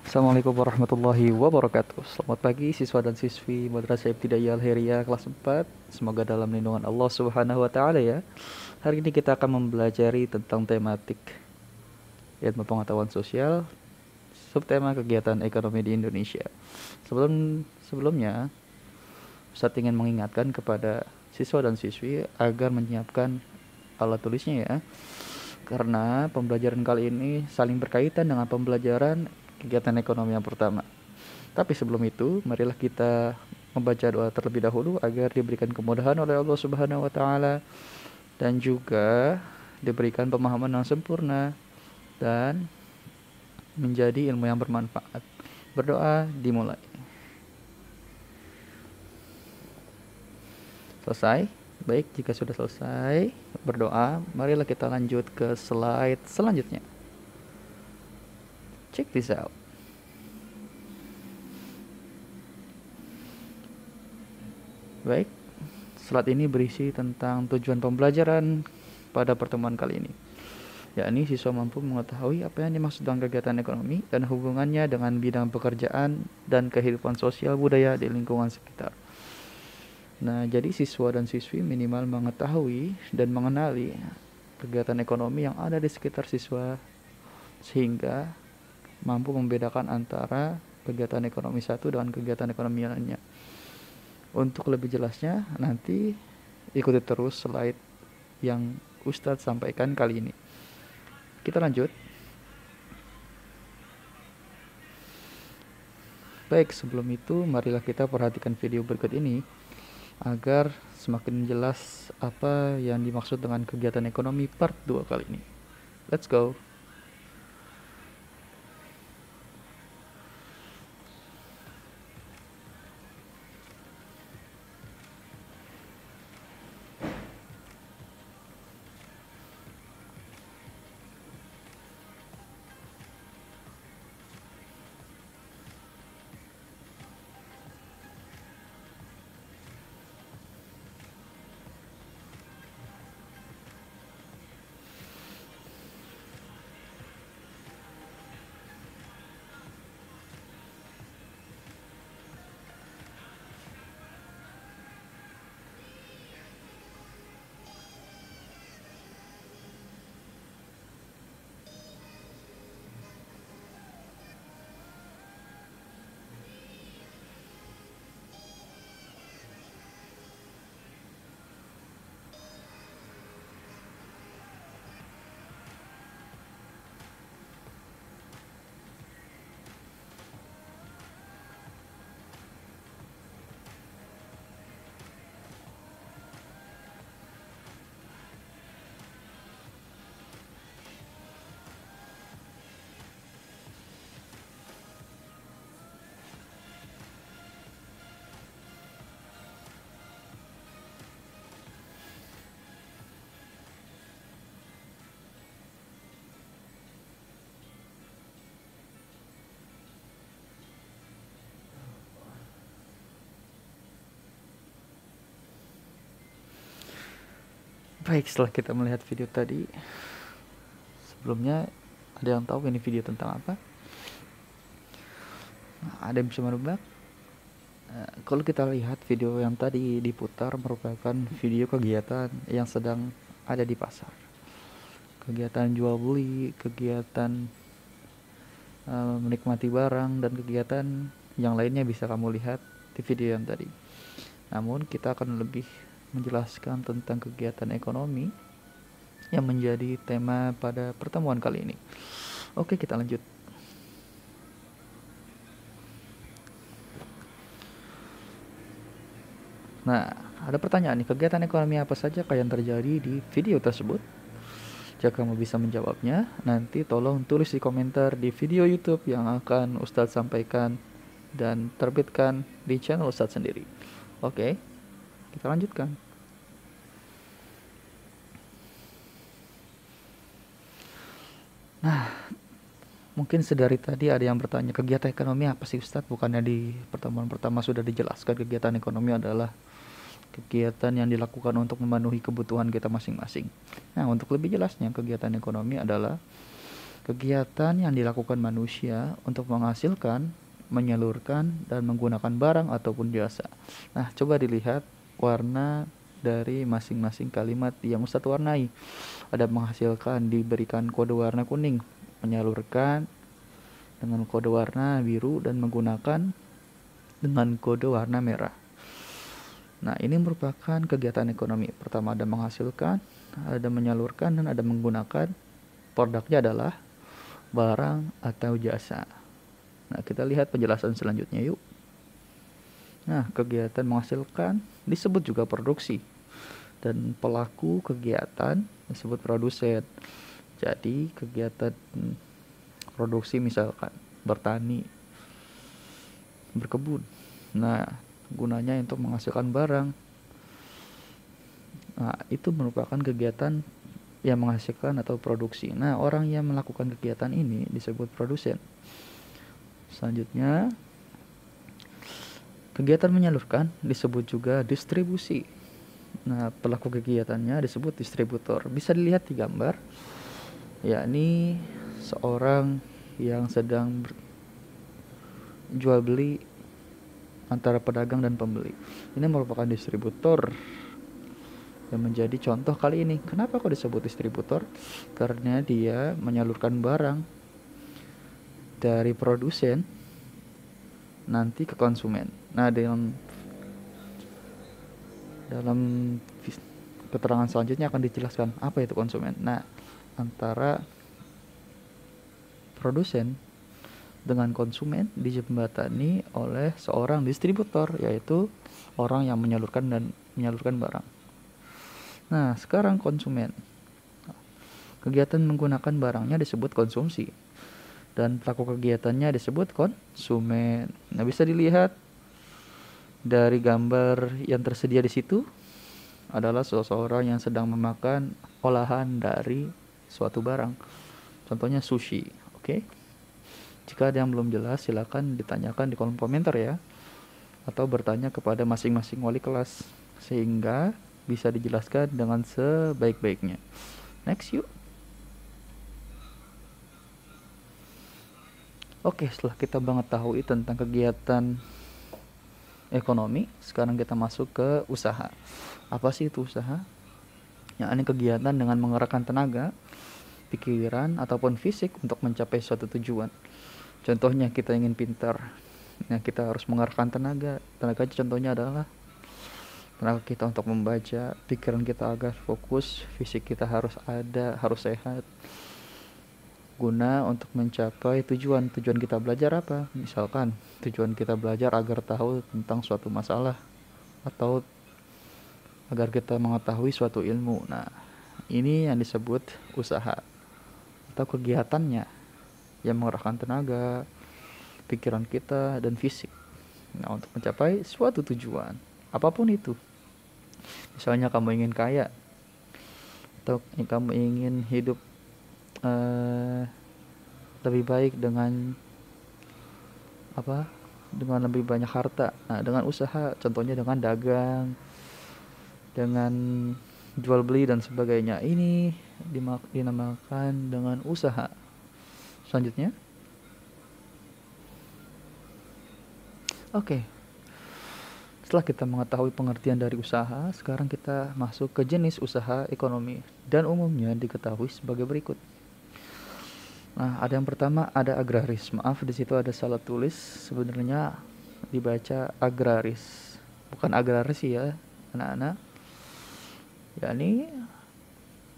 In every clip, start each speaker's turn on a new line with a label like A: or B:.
A: Assalamualaikum warahmatullahi wabarakatuh. Selamat pagi siswa dan siswi Madrasah Ibtidaiyah Al-Khairiyah kelas 4. Semoga dalam lindungan Allah Subhanahu wa taala ya. Hari ini kita akan mempelajari tentang tematik ilmu pengetahuan sosial, subtema kegiatan ekonomi di Indonesia. Sebelumnya, Ustaz ingin mengingatkan kepada siswa dan siswi agar menyiapkan alat tulisnya ya. Karena pembelajaran kali ini saling berkaitan dengan pembelajaran kegiatan ekonomi yang pertama. Tapi sebelum itu, marilah kita membaca doa terlebih dahulu agar diberikan kemudahan oleh Allah Subhanahu wa taala dan juga diberikan pemahaman yang sempurna dan menjadi ilmu yang bermanfaat. Berdoa dimulai. Selesai? Baik, jika sudah selesai berdoa, marilah kita lanjut ke slide selanjutnya. Check this out. Baik, slide ini berisi tentang tujuan pembelajaran pada pertemuan kali ini, yakni siswa mampu mengetahui apa yang dimaksud dengan kegiatan ekonomi dan hubungannya dengan bidang pekerjaan dan kehidupan sosial budaya di lingkungan sekitar. Nah, jadi siswa dan siswi minimal mengetahui dan mengenali kegiatan ekonomi yang ada di sekitar siswa sehingga mampu membedakan antara kegiatan ekonomi satu dengan kegiatan ekonomi lainnya. Untuk lebih jelasnya, nanti ikuti terus slide yang Ustadz sampaikan kali ini. Kita lanjut. Baik, sebelum itu marilah kita perhatikan video berikut ini agar semakin jelas apa yang dimaksud dengan kegiatan ekonomi part 2 kali ini. Let's go. Baik, setelah kita melihat video tadi, sebelumnya ada yang tahu ini video tentang apa? Ada yang bisa menebak? Kalau kita lihat video yang tadi diputar merupakan video kegiatan yang sedang ada di pasar. Kegiatan jual beli, kegiatan menikmati barang, dan kegiatan yang lainnya bisa kamu lihat di video yang tadi. Namun kita akan lebih menjelaskan tentang kegiatan ekonomi yang menjadi tema pada pertemuan kali ini. Oke, kita lanjut. Nah, ada pertanyaan nih, kegiatan ekonomi apa saja yang terjadi di video tersebut? Jika kamu bisa menjawabnya, nanti tolong tulis di komentar di video YouTube yang akan Ustadz sampaikan dan terbitkan di channel Ustadz sendiri. Oke, kita lanjutkan. Nah, mungkin sedari tadi ada yang bertanya, kegiatan ekonomi apa sih Ustadz? Bukannya di pertemuan pertama sudah dijelaskan kegiatan ekonomi adalah kegiatan yang dilakukan untuk memenuhi kebutuhan kita masing-masing. Nah, untuk lebih jelasnya, kegiatan ekonomi adalah kegiatan yang dilakukan manusia untuk menghasilkan, menyalurkan, dan menggunakan barang ataupun jasa. Nah, coba dilihat warna dari masing-masing kalimat yang Ustadz warnai. Ada menghasilkan diberikan kode warna kuning, menyalurkan dengan kode warna biru, dan menggunakan dengan kode warna merah. Nah, ini merupakan kegiatan ekonomi. Pertama ada menghasilkan, ada menyalurkan, dan ada menggunakan. Produknya adalah barang atau jasa. Nah, kita lihat penjelasan selanjutnya yuk. Nah, kegiatan menghasilkan disebut juga produksi, dan pelaku kegiatan disebut produsen. Jadi kegiatan produksi misalkan bertani, berkebun. Nah, gunanya untuk menghasilkan barang. Nah, itu merupakan kegiatan yang menghasilkan atau produksi. Nah, orang yang melakukan kegiatan ini disebut produsen. Selanjutnya, kegiatan menyalurkan disebut juga distribusi. Nah, pelaku kegiatannya disebut distributor. Bisa dilihat di gambar, yakni seorang yang sedang jual beli antara pedagang dan pembeli. Ini merupakan distributor yang menjadi contoh kali ini. Kenapa kok disebut distributor? Karena dia menyalurkan barang dari produsen nanti ke konsumen. Nah, dalam keterangan selanjutnya akan dijelaskan apa itu konsumen. Nah, antara produsen dengan konsumen dijembatani oleh seorang distributor, yaitu orang yang menyalurkan barang. Nah, sekarang konsumen. Kegiatan menggunakan barangnya disebut konsumsi, dan pelaku kegiatannya disebut konsumen. Nah, bisa dilihat dari gambar yang tersedia di situ adalah seseorang yang sedang memakan olahan dari suatu barang. Contohnya sushi. Oke. Jika ada yang belum jelas, silakan ditanyakan di kolom komentar ya, atau bertanya kepada masing-masing wali kelas sehingga bisa dijelaskan dengan sebaik-baiknya. Next yuk. Oke, setelah kita mengetahui tentang kegiatan ekonomi, sekarang kita masuk ke usaha. Apa sih itu usaha? Yang ini kegiatan dengan mengerahkan tenaga, pikiran, ataupun fisik untuk mencapai suatu tujuan. Contohnya kita ingin pintar, nah kita harus mengerahkan tenaga. Tenaga contohnya adalah tenaga kita untuk membaca, pikiran kita agar fokus, fisik kita harus sehat, guna untuk mencapai tujuan kita belajar apa. Misalkan tujuan kita belajar agar tahu tentang suatu masalah, atau agar kita mengetahui suatu ilmu. Nah, ini yang disebut usaha atau kegiatannya yang mengerahkan tenaga, pikiran kita, dan fisik. Nah, untuk mencapai suatu tujuan, apapun itu. Misalnya kamu ingin kaya, atau kamu ingin hidup lebih baik dengan lebih banyak harta. Nah, dengan usaha, contohnya dengan dagang, dengan jual beli dan sebagainya. Ini dinamakan dengan usaha. Selanjutnya, oke. Setelah kita mengetahui pengertian dari usaha, sekarang kita masuk ke jenis usaha ekonomi, dan umumnya diketahui sebagai berikut. Nah, ada yang pertama, ada agraris. Maaf, di situ ada salah tulis. Sebenarnya dibaca agraris, bukan agraris ya, anak-anak. Yakni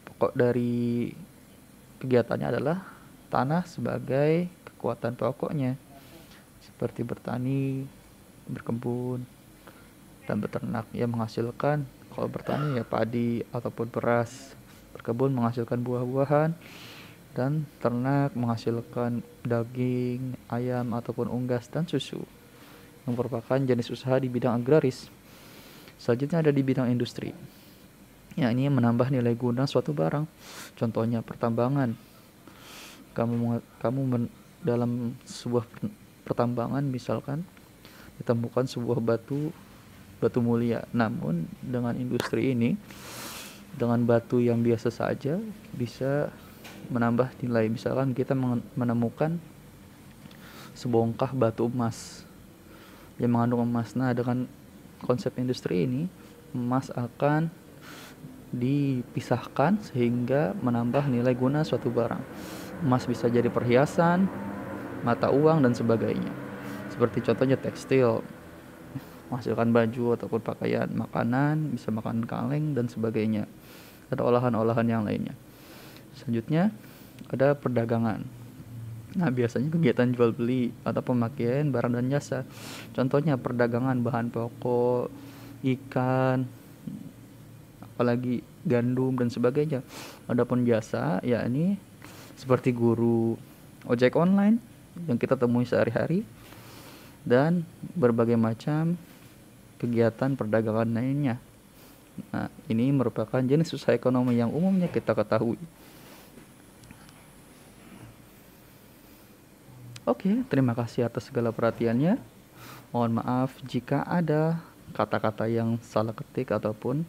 A: pokok dari kegiatannya adalah tanah sebagai kekuatan pokoknya, seperti bertani, berkebun, dan beternak yang menghasilkan. Kalau bertani ya padi ataupun beras, berkebun menghasilkan buah-buahan, dan ternak menghasilkan daging, ayam ataupun unggas dan susu, yang merupakan jenis usaha di bidang agraris. Selanjutnya ada di bidang industri, yakni menambah nilai guna suatu barang. Contohnya pertambangan. Dalam sebuah pertambangan misalkan ditemukan sebuah batu mulia. Namun dengan industri ini, dengan batu yang biasa saja bisa menambah nilai. Misalkan kita menemukan sebongkah batu emas yang mengandung emas. Nah, dengan konsep industri ini, emas akan dipisahkan sehingga menambah nilai guna suatu barang. Emas bisa jadi perhiasan, mata uang, dan sebagainya. Seperti contohnya tekstil, menghasilkan baju ataupun pakaian, makanan, bisa makan kaleng, dan sebagainya. Ada olahan-olahan yang lainnya. Selanjutnya, ada perdagangan. Nah, biasanya kegiatan jual beli atau pemakaian barang dan jasa. Contohnya perdagangan bahan pokok, ikan, apalagi gandum dan sebagainya. Adapun jasa, yakni seperti guru, ojek online yang kita temui sehari-hari, dan berbagai macam kegiatan perdagangan lainnya. Nah, ini merupakan jenis usaha ekonomi yang umumnya kita ketahui. Oke, terima kasih atas segala perhatiannya. Mohon maaf jika ada kata-kata yang salah ketik ataupun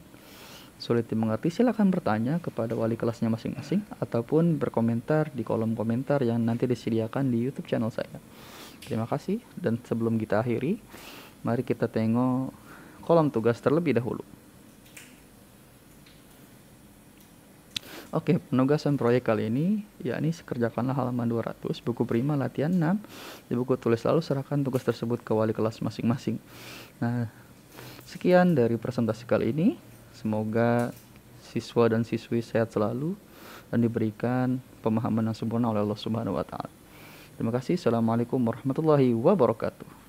A: sulit dimengerti. Silakan bertanya kepada wali kelasnya masing-masing ataupun berkomentar di kolom komentar yang nanti disediakan di YouTube channel saya. Terima kasih, dan sebelum kita akhiri, mari kita tengok kolom tugas terlebih dahulu. Oke, penugasan proyek kali ini yakni kerjakanlah halaman 200 buku prima latihan 6 di buku tulis, lalu serahkan tugas tersebut ke wali kelas masing-masing. Nah, sekian dari presentasi kali ini. Semoga siswa dan siswi sehat selalu dan diberikan pemahaman yang sempurna oleh Allah Subhanahu wa taala. Terima kasih. Assalamualaikum warahmatullahi wabarakatuh.